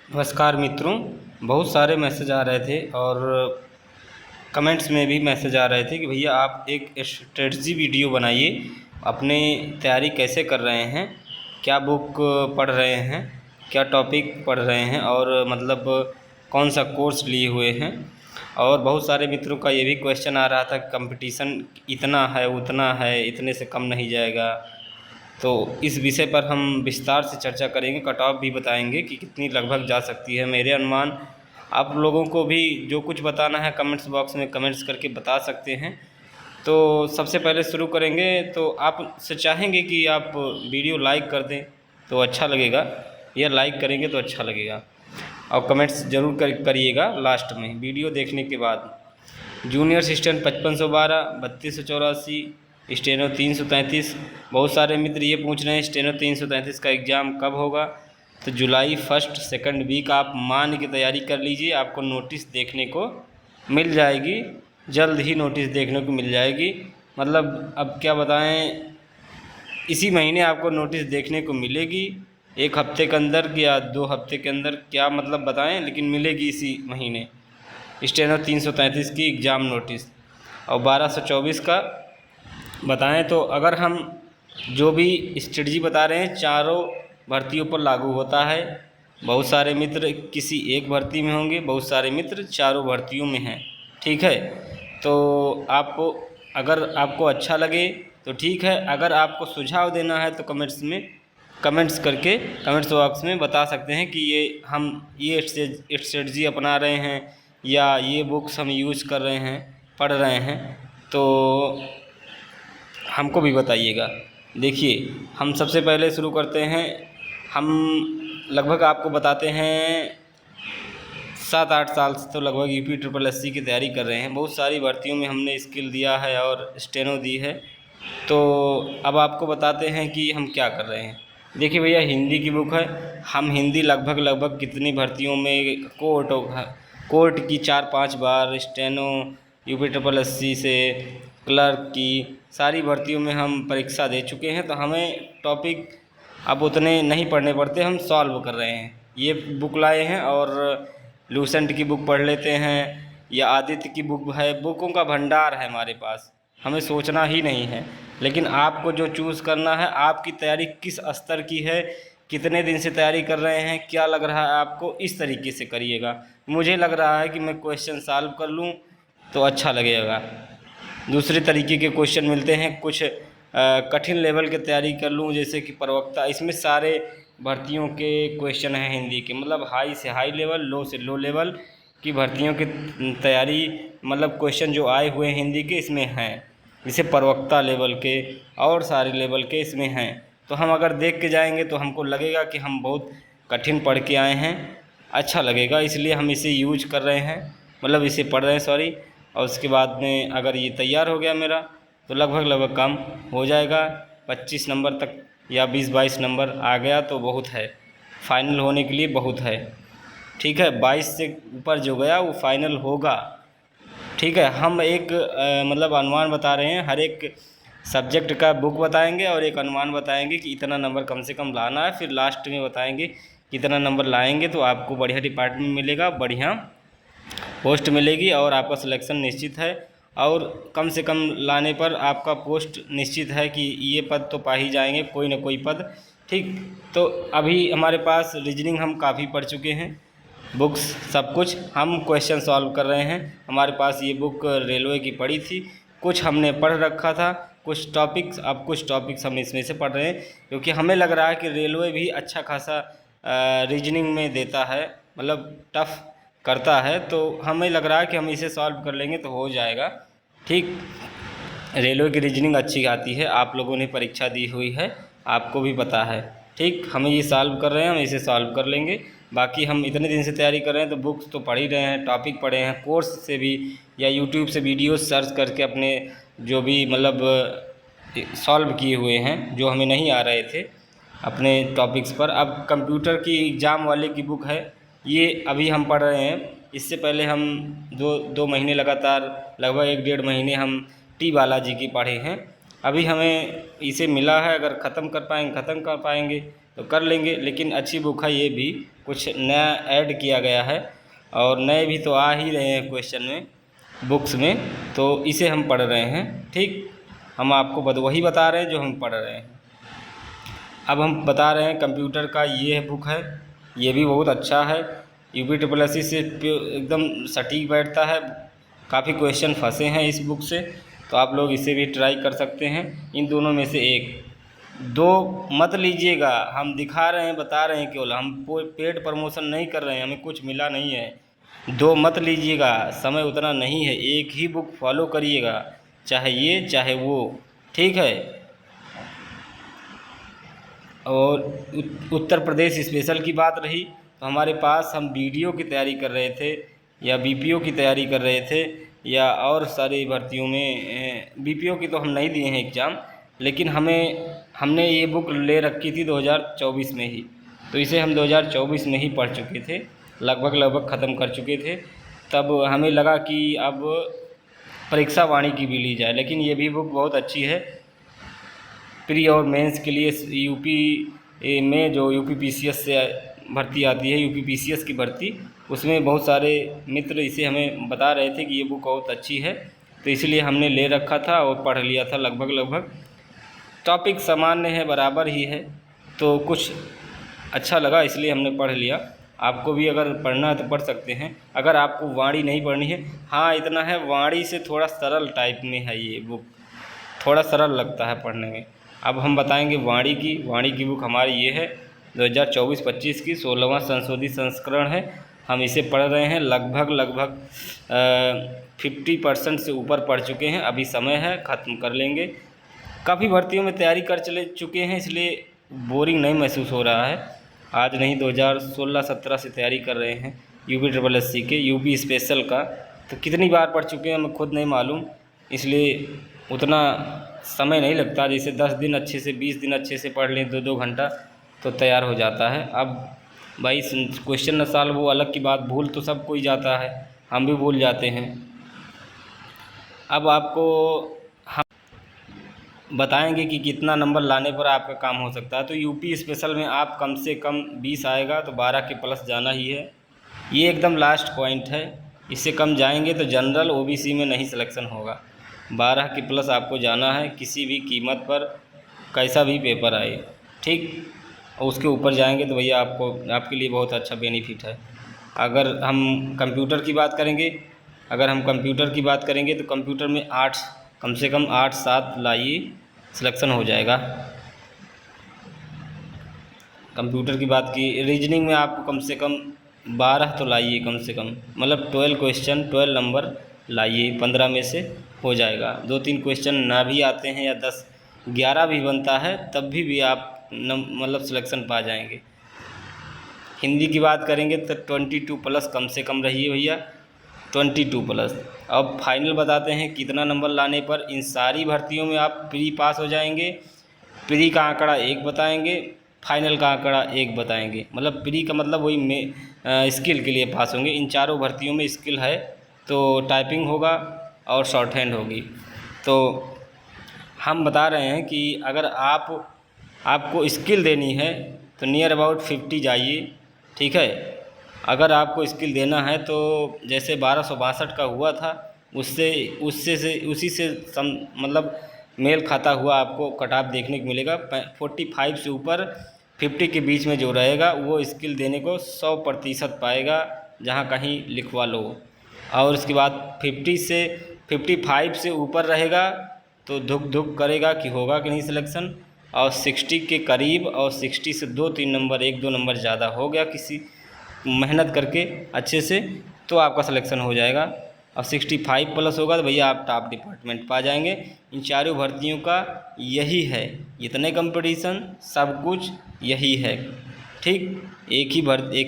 नमस्कार मित्रों। बहुत सारे मैसेज आ रहे थे और कमेंट्स में भी मैसेज आ रहे थे कि भैया आप एक स्ट्रेटजी वीडियो बनाइए, अपने तैयारी कैसे कर रहे हैं, क्या बुक पढ़ रहे हैं, क्या टॉपिक पढ़ रहे हैं और मतलब कौन सा कोर्स लिए हुए हैं। और बहुत सारे मित्रों का ये भी क्वेश्चन आ रहा था कि कंपटीशन इतना है, उतना है, इतने से कम नहीं जाएगा। तो इस विषय पर हम विस्तार से चर्चा करेंगे, कट ऑफ भी बताएंगे कि कितनी लगभग जा सकती है। मेरे अनुमान आप लोगों को भी जो कुछ बताना है कमेंट्स बॉक्स में कमेंट्स करके बता सकते हैं। तो सबसे पहले शुरू करेंगे, तो आपसे चाहेंगे कि आप वीडियो लाइक कर दें तो अच्छा लगेगा, या लाइक करेंगे तो अच्छा लगेगा, और कमेंट्स ज़रूर करिएगा लास्ट में वीडियो देखने के बाद। Junior assistant 5512, 3284, steno 333। बहुत सारे मित्र ये पूछ रहे हैं स्टेनो 333 का एग्ज़ाम कब होगा। तो जुलाई फर्स्ट सेकंड वीक आप मान की तैयारी कर लीजिए, आपको नोटिस देखने को मिल जाएगी, जल्द ही नोटिस देखने को मिल जाएगी। मतलब अब क्या बताएं, इसी महीने आपको नोटिस देखने को मिलेगी, एक हफ्ते के अंदर या 2 हफ्ते के अंदर, क्या मतलब बताएं, लेकिन मिलेगी इसी महीने स्टेनो 333 की एग्ज़ाम नोटिस। और 1224 का बताएं तो अगर हम जो भी स्ट्रेटजी बता रहे हैं चारों भर्तियों पर लागू होता है। बहुत सारे मित्र किसी एक भर्ती में होंगे, बहुत सारे मित्र चारों भर्तियों में हैं। ठीक है, तो आपको अगर आपको अच्छा लगे तो ठीक है, अगर आपको सुझाव देना है तो कमेंट्स करके कमेंट्स बॉक्स में बता सकते हैं कि हम ये स्ट्रेटजी अपना रहे हैं या ये बुक्स हम यूज़ कर रहे हैं, पढ़ रहे हैं, तो हमको भी बताइएगा। देखिए, हम सबसे पहले शुरू करते हैं। हम लगभग आपको बताते हैं 7-8 साल से तो लगभग यूपी ट्रिपल एससी की तैयारी कर रहे हैं। बहुत सारी भर्तियों में हमने स्किल दिया है और स्टेनो दी है। तो अब आपको बताते हैं कि हम क्या कर रहे हैं। देखिए भैया, हिंदी की बुक है। हम हिंदी लगभग कितनी भर्तियों में कोर्ट की 4-5 बार, स्टेनो, यूपी ट्रिपल एससी से क्लर्क की सारी भर्तियों में हम परीक्षा दे चुके हैं। तो हमें टॉपिक अब उतने नहीं पढ़ने पड़ते, हम सॉल्व कर रहे हैं। ये बुक लाए हैं और लूसेंट की बुक पढ़ लेते हैं, या आदित्य की बुक है। बुकों का भंडार है हमारे पास, हमें सोचना ही नहीं है। लेकिन आपको जो चूज़ करना है, आपकी तैयारी किस स्तर की है, कितने दिन से तैयारी कर रहे हैं, क्या लग रहा है आपको, इस तरीके से करिएगा। मुझे लग रहा है कि मैं क्वेश्चन सॉल्व कर लूँ तो अच्छा लगेगा। दूसरे तरीके के क्वेश्चन मिलते हैं, कुछ कठिन लेवल की तैयारी कर लूँ, जैसे कि प्रवक्ता। इसमें सारे भर्तियों के क्वेश्चन हैं हिंदी के, मतलब हाई से हाई लेवल, लो से लो लेवल की भर्तियों की तैयारी, मतलब क्वेश्चन जो आए हुए हैं हिंदी के इसमें हैं। जैसे प्रवक्ता लेवल के और सारे लेवल के इसमें हैं। तो हम अगर देख के जाएंगे तो हमको लगेगा कि हम बहुत कठिन पढ़ के आए हैं, अच्छा लगेगा, इसलिए हम इसे यूज कर रहे हैं, मतलब इसे पढ़ रहे हैं, सॉरी। और उसके बाद में अगर ये तैयार हो गया मेरा तो लगभग काम हो जाएगा। 25 नंबर तक या 20-22 नंबर आ गया तो बहुत है, फाइनल होने के लिए बहुत है। ठीक है, 22 से ऊपर जो गया वो फाइनल होगा। ठीक है, हम एक मतलब अनुमान बता रहे हैं, हर एक सब्जेक्ट का बुक बताएंगे और एक अनुमान बताएंगे कि इतना नंबर कम से कम लाना है। फिर लास्ट में बताएंगे कितना नंबर लाएंगे तो आपको बढ़िया डिपार्टमेंट मिलेगा, बढ़िया पोस्ट मिलेगी और आपका सिलेक्शन निश्चित है। और कम से कम लाने पर आपका पोस्ट निश्चित है कि ये पद तो पा ही जाएंगे, कोई ना कोई पद। ठीक, तो अभी हमारे पास रीजनिंग हम काफ़ी पढ़ चुके हैं, बुक्स सब कुछ हम क्वेश्चन सॉल्व कर रहे हैं। हमारे पास ये बुक रेलवे की पढ़ी थी, कुछ हमने पढ़ रखा था, कुछ टॉपिक्स, अब कुछ टॉपिक्स हम इसमें से पढ़ रहे हैं, क्योंकि हमें लग रहा है कि रेलवे भी अच्छा खासा रीजनिंग में देता है, मतलब टफ़ करता है। तो हमें लग रहा है कि हम इसे सॉल्व कर लेंगे तो हो जाएगा। ठीक, रेलवे की रीजनिंग अच्छी आती है, आप लोगों ने परीक्षा दी हुई है, आपको भी पता है। ठीक, हम ये सॉल्व कर रहे हैं, हम इसे सॉल्व कर लेंगे। बाकी हम इतने दिन से तैयारी कर रहे हैं तो बुक्स तो पढ़ ही रहे हैं, टॉपिक पढ़े हैं, कोर्स से भी या यूट्यूब से वीडियो सर्च करके अपने जो भी मतलब सॉल्व किए हुए हैं, जो हमें नहीं आ रहे थे अपने टॉपिक्स पर। अब कंप्यूटर की एग्ज़ाम वाले की बुक है, ये अभी हम पढ़ रहे हैं। इससे पहले हम दो महीने लगातार, लगभग 1-1.5 महीने हम टी बालाजी की पढ़े हैं। अभी हमें इसे मिला है, अगर ख़त्म कर पाएंगे ख़त्म कर पाएंगे, तो कर लेंगे। लेकिन अच्छी बुक है ये भी, कुछ नया ऐड किया गया है और नए भी तो आ ही रहे हैं क्वेश्चन में, बुक्स में, तो इसे हम पढ़ रहे हैं। ठीक, हम आपको वही बता रहे हैं जो हम पढ़ रहे हैं। अब हम बता रहे हैं कंप्यूटर का, ये बुक है, ये भी बहुत अच्छा है, UPSSC से एकदम सटीक बैठता है, काफ़ी क्वेश्चन फंसे हैं इस बुक से, तो आप लोग इसे भी ट्राई कर सकते हैं। इन दोनों में से एक दो मत लीजिएगा, हम दिखा रहे हैं, बता रहे हैं, केवल हम पेड प्रमोशन नहीं कर रहे हैं, हमें कुछ मिला नहीं है। दो मत लीजिएगा, समय उतना नहीं है, एक ही बुक फॉलो करिएगा, चाहे ये चाहे वो, ठीक है। और उत्तर प्रदेश स्पेशल की बात रही तो हमारे पास, हम BDO की तैयारी कर रहे थे या BPO की तैयारी कर रहे थे या और सारी भर्तियों में, BPO की तो हम नहीं दिए हैं एग्ज़ाम, लेकिन हमने ये बुक ले रखी थी 2024 में ही, तो इसे हम 2024 में ही पढ़ चुके थे, लगभग ख़त्म कर चुके थे। तब हमें लगा कि अब परीक्षा वाणी की भी ली जाए, लेकिन ये भी बुक बहुत अच्छी है। प्री और मेंस के लिए यूपी में जो UPPCS से भर्ती आती है, UPPCS की भर्ती, उसमें बहुत सारे मित्र इसे हमें बता रहे थे कि ये बुक बहुत अच्छी है, तो इसलिए हमने ले रखा था और पढ़ लिया था। लगभग टॉपिक सामान्य है, बराबर ही है, तो कुछ अच्छा लगा इसलिए हमने पढ़ लिया। आपको भी अगर पढ़ना है तो पढ़ सकते हैं। अगर आपको वाणी नहीं पढ़नी है, हाँ इतना है, वाणी से थोड़ा सरल टाइप में है ये बुक, थोड़ा सरल लगता है पढ़ने में। अब हम बताएंगे वाणी की बुक हमारी ये है, 2024-25 की 16वां संशोधित संस्करण है। हम इसे पढ़ रहे हैं, लगभग 50% से ऊपर पढ़ चुके हैं, अभी समय है, ख़त्म कर लेंगे। काफ़ी भर्तियों में तैयारी कर चुके हैं, इसलिए बोरिंग नहीं महसूस हो रहा है। आज नहीं, 2016-17 से तैयारी कर रहे हैं UPSSC के, UP स्पेशल का, तो कितनी बार पढ़ चुके हैं हमें खुद नहीं मालूम, इसलिए उतना समय नहीं लगता। जैसे 10 दिन अच्छे से, 20 दिन अच्छे से पढ़ लें, 2-2 घंटा, तो तैयार हो जाता है। अब भाई क्वेश्चन न सॉल्व वो अलग की बात, भूल तो सब कोई जाता है, हम भी भूल जाते हैं। अब आपको हम बताएंगे कि कितना नंबर लाने पर आपका काम हो सकता है। तो UP स्पेशल में आप कम से कम 20 आएगा तो 12 के प्लस जाना ही है, ये एकदम लास्ट पॉइंट है। इससे कम जाएंगे तो जनरल OBC में नहीं सिलेक्शन होगा। 12 के प्लस आपको जाना है, किसी भी कीमत पर, कैसा भी पेपर आए, ठीक। और उसके ऊपर जाएंगे तो भैया आपके लिए बहुत अच्छा बेनिफिट है। अगर हम कंप्यूटर की बात करेंगे तो कंप्यूटर में 8, कम से कम 8-7 लाइए, सिलेक्शन हो जाएगा। कंप्यूटर की बात की, रीजनिंग में आपको कम से कम 12 तो लाइए, कम से कम, मतलब 12 क्वेश्चन, 12 नंबर लाइए, 15 में से हो जाएगा। 2-3 क्वेश्चन ना भी आते हैं या 10-11 भी बनता है, तब भी आप मतलब सिलेक्शन पा जाएंगे। हिंदी की बात करेंगे तो 22 प्लस कम से कम रहिए भैया, 22 प्लस। अब फाइनल बताते हैं कितना नंबर लाने पर इन सारी भर्तियों में आप प्री पास हो जाएंगे। प्री का आंकड़ा 1 बताएंगे, फाइनल का आंकड़ा 1 बताएंगे, मतलब प्री का मतलब वही स्किल के लिए पास होंगे। इन चारों भर्तियों में स्किल है तो टाइपिंग होगा और शॉर्ट हैंड होगी। तो हम बता रहे हैं कि अगर आपको स्किल देनी है तो नियर अबाउट 50 जाइए, ठीक है। अगर आपको स्किल देना है तो जैसे 1262 का हुआ था, उसी से मतलब मेल खाता हुआ आपको कट ऑफ देखने को मिलेगा। 45 से ऊपर 50 के बीच में जो रहेगा वो स्किल देने को 100% पाएगा, जहाँ कहीं लिखवा लो। और उसके बाद 55 से ऊपर रहेगा तो धुक करेगा कि होगा कि नहीं सिलेक्शन। और 60 के करीब, और 60 से 2-3 नंबर, 1-2 नंबर ज़्यादा हो गया किसी मेहनत करके अच्छे से, तो आपका सिलेक्शन हो जाएगा। और 65 प्लस होगा तो भैया आप टॉप डिपार्टमेंट पा जाएंगे। इन चारों भर्तियों का यही है, इतने कंपटीशन, सब कुछ यही है, ठीक। एक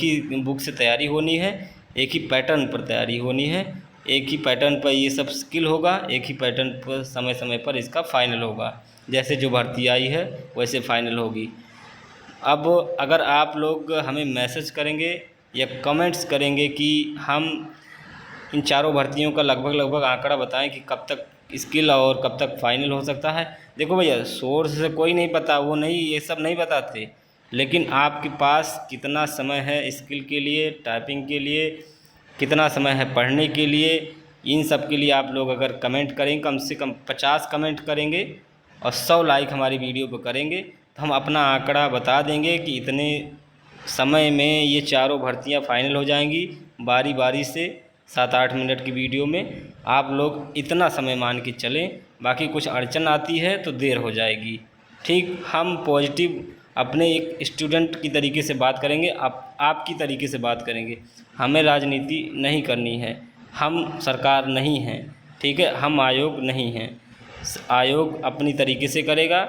ही बुक से तैयारी होनी है, एक ही पैटर्न पर तैयारी होनी है, एक ही पैटर्न पर ये सब स्किल होगा, एक ही पैटर्न पर समय पर इसका फाइनल होगा। जैसे जो भर्ती आई है वैसे फाइनल होगी। अब अगर आप लोग हमें मैसेज करेंगे या कमेंट्स करेंगे कि हम इन चारों भर्तियों का लगभग आंकड़ा बताएं कि कब तक स्किल और कब तक फाइनल हो सकता है। देखो भैया, सोर्स से कोई नहीं पता, वो नहीं, ये सब नहीं बताते, लेकिन आपके पास कितना समय है स्किल के लिए, टाइपिंग के लिए, कितना समय है पढ़ने के लिए, इन सब के लिए आप लोग अगर कमेंट करेंगे, कम से कम 50 कमेंट करेंगे और 100 लाइक हमारी वीडियो पर करेंगे, तो हम अपना आंकड़ा बता देंगे कि इतने समय में ये चारों भर्तियां फाइनल हो जाएंगी बारी बारी से। 7-8 मिनट की वीडियो में आप लोग इतना समय मान के चलें, बाकी कुछ अड़चन आती है तो देर हो जाएगी। ठीक, हम पॉजिटिव अपने एक स्टूडेंट की तरीके से बात करेंगे, आपकी तरीके से बात करेंगे। हमें राजनीति नहीं करनी है, हम सरकार नहीं हैं, ठीक है, हम आयोग नहीं हैं। आयोग अपनी तरीके से करेगा,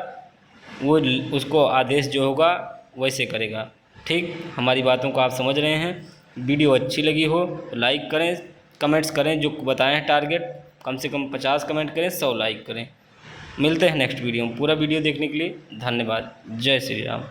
वो उसको आदेश जो होगा वैसे करेगा। ठीक, हमारी बातों को आप समझ रहे हैं। वीडियो अच्छी लगी हो तो लाइक करें, कमेंट्स करें, जो बताएं हैं टारगेट कम से कम 50 कमेंट करें, 100 लाइक करें। मिलते हैं नेक्स्ट वीडियो में। पूरा वीडियो देखने के लिए धन्यवाद। जय श्री राम।